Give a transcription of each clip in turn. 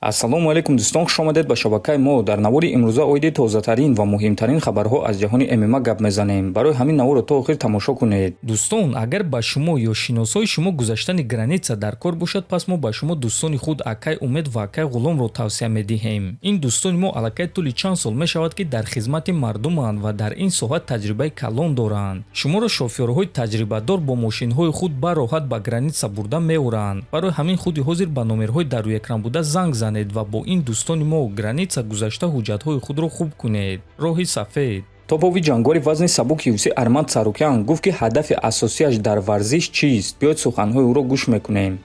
ассалому алайкум дӯстон, хуш омадед ба шабакаи мо. Дар навори имрӯза оиди тозатарин ва муҳимтарин хабарҳо аз ҷаҳони ММА гап мезанем. Барои ҳамин наворро то охир тамошо кунед. дӯстон, агар ба шумо ё шиносои шумо гузаштани граница дар кор бошад, пас мо ба шумо дӯстони худ Акай Умед ва Акай Ғуломро тавсия медиҳем. Ин дӯстони мо аллакай тӯли чанд сол мешавад ки дар хизмати мардуманд ва дар ин соҳа таҷрибаи калон доранд. Шуморо шофёрҳои таҷрибадор бо мошинҳои худ бароҳат ба граница бурда меоранд. Барои ҳамин худи ҳозир ба номерҳои дар рӯекран буда занг занед ва бо ин дӯстони мо граница гузашта ҳуҷҷатҳои худро хуб кунед. Роҳи сафед. топови ҷангори вазни сабук UFC Арманд Сарукян гуфт ки ҳадафи асосияш дар варзиш чист. биёед суханҳои ӯро гӯш мекунем.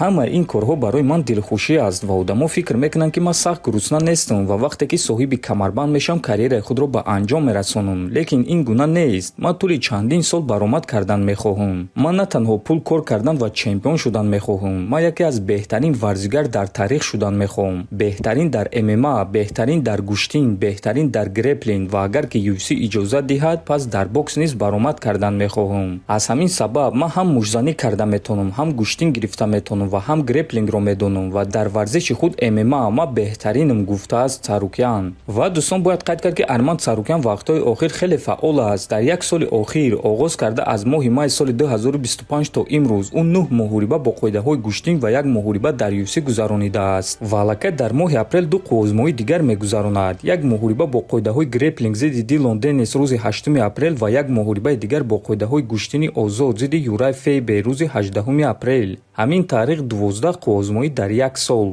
ҳамаи ин корҳо барои ман дилхушӣ аст ва одамо фикр мекунанд ки ман сахт гурусна нестам ва вақте ки соҳиби камарбанд мешавам карьераи худро ба анҷом мерасонам. Лекин ин гуна нест. ман тӯли чандин сол баромад кардан мехоҳам. ман на танҳо пул кор кардан ва чемпион шудан мехоҳам. ман яке аз беҳтарин варзигар дар таърих шудан мехоҳам. беҳтарин дар MMA, беҳтарин дар гӯштин, беҳтарин дар греплинг ва агар ки UFC иҷозат диҳад, пас дар бокс низ баромад кардан мехоҳам. аз ҳамин сабаб ман ҳам мушзанӣ карда метавонам, ҳам гӯштин гирифта метавонам ва ҳам греплингро медонам ва дар варзиши худ MMA ман беҳтаринам, гуфтааст Сарукян. ва дӯстон, бояд қайд кард ки Арманд Сарукян вақтҳои охир хеле фаъол аст. дар як соли охир оғоз карда аз моҳи май соли 2025 то имрӯз ӯ 9 моҳуриба бо қоидаҳои гӯштин ва як моҳуриба дар UFC гузаронидааст ва аллакай дар моҳи апрел 2 қувозмоии дигар мегузаронад. як моҳуриба бо қоидаҳои греплинг зидди Дилон Денис рӯзи 8 апрел ва як моҳурибаи дигар бо қоидаҳои гӯштини озод зидди Юрай Фейбер рӯзи 18 апрел. ҳамин таърих 12 қувозмоӣ дар як сол.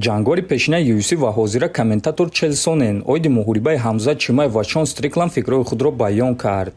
ҷангори пешинаи UFC ва ҳозира комментатор Чел Сонен оиди моҳурибаи Ҳамзат Чимаев ва Шон Стрикланд фикрҳои худро баён кард.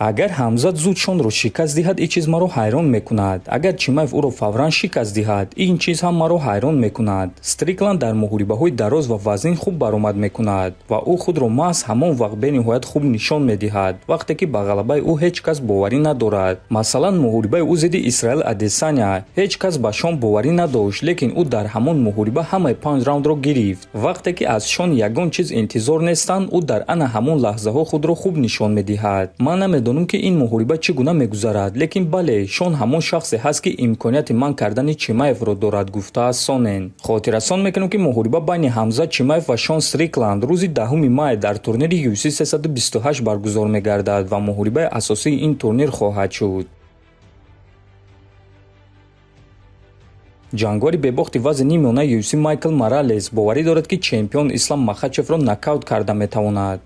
агар Ҳамзат зуд Шонро шикаст диҳад, ин чиз маро ҳайрон мекунад. агар Чимаев ӯро фавран шикаст диҳад, ин чиз ҳам маро ҳайрон мекунад. Стрикланд дар моҳурибаҳои дароз ва вазнин хуб баромад мекунад ва ӯ худро маҳз ҳамон вақт бениҳоят хуб нишон медиҳад, вақте ки ба ғалабаи ӯ ҳеҷ кас боварӣ надорад. масалан, моҳурибаи ӯ зидди Исраил Адесаня ҳеҷ кас ба Шон боварӣ надошт, лекин ӯ дар ҳамон моҳуриба ҳамаи 5 раундро гирифт. вақте ки аз Шон ягон чиз интизор нестанд, ӯ дар ана ҳамон лаҳзаҳо худро хуб нишон медиҳад. ман намедонам ки ин моҳуриба чӣ гуна мегузарад, лекин бале, Шон ҳамон шахсе ҳаст ки имконияти манъ кардани Чимаевро дорад, гуфтааст Сонен. хотиррасон мекунем ки моҳуриба байни Ҳамзат Чимаев ва Шон Стрикланд рӯзи 10 май дар турнири UFC 328 баргузор мегардад ва моҳурибаи асосии ин турнир хоҳад шуд. ҷангори бебохти вазни нимёнаи UFC Майкл Моралес боварӣ дорад ки чемпион Ислам Махачевро нокаут карда метавонад.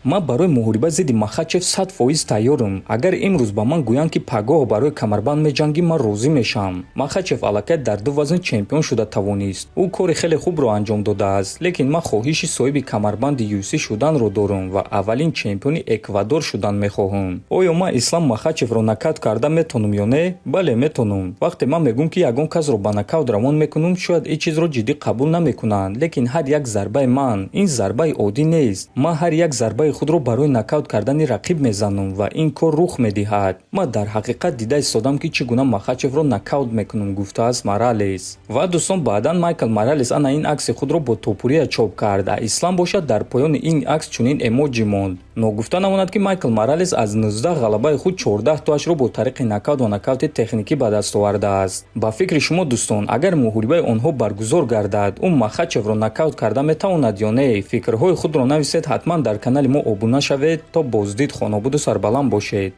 ман барои моҳуриба зидди Махачев 100% тайёрам. агар имрӯз ба ман гӯянд ки пагоҳ барои камарбанд меҷангӣ, ман розӣ мешавам. Махачев аллакай дар 2 вазн чемпион шуда тавонист. ӯ кори хеле хубро анҷом додааст, лекин ман хоҳиши соҳиби камарбанди UFC шуданро дорам ва аввалин чемпиони Эквадор шудан мехоҳам. оё ман Ислам Махачевро нокаут карда метавонам ё не? бале, метавонам. вақте ман мегӯям ки ягон касро ба нокаут равон мекунам, шояд ин чизро ҷиддӣ қабул намекунанд, лекин ҳар як зарбаи ман ин зарбаи оддӣ нест. ман ҳар як зарбаи худро барои нокаут кардани рақиб мезанам ва ин кор рух медиҳад. ман дар ҳақиқат дида истодам ки чӣ гуна Махачевро нокаут мекунам, гуфтааст Моралес. ва дӯстон, баъдан Майкл Моралес ана ин акси худро бо топурия чоп кард. Ислам бошад дар поёни ин акс чунин эможи монд. ногуфта намонад ки Майкл Моралес аз 19 ғалабаи худ 14 тоашро бо тариқи нокаут ва нокаути техникӣ ба даст овардааст. ба фикри шумо дӯстон, агар моҳурибаи онҳо баргузор гардад, ӯ Махачевро нокаут карда метавонад ё не? фикрҳои худро нависед. ҳатман дар канали мо обуна шавед. то боздид, хонобуду сарбаланд бошед.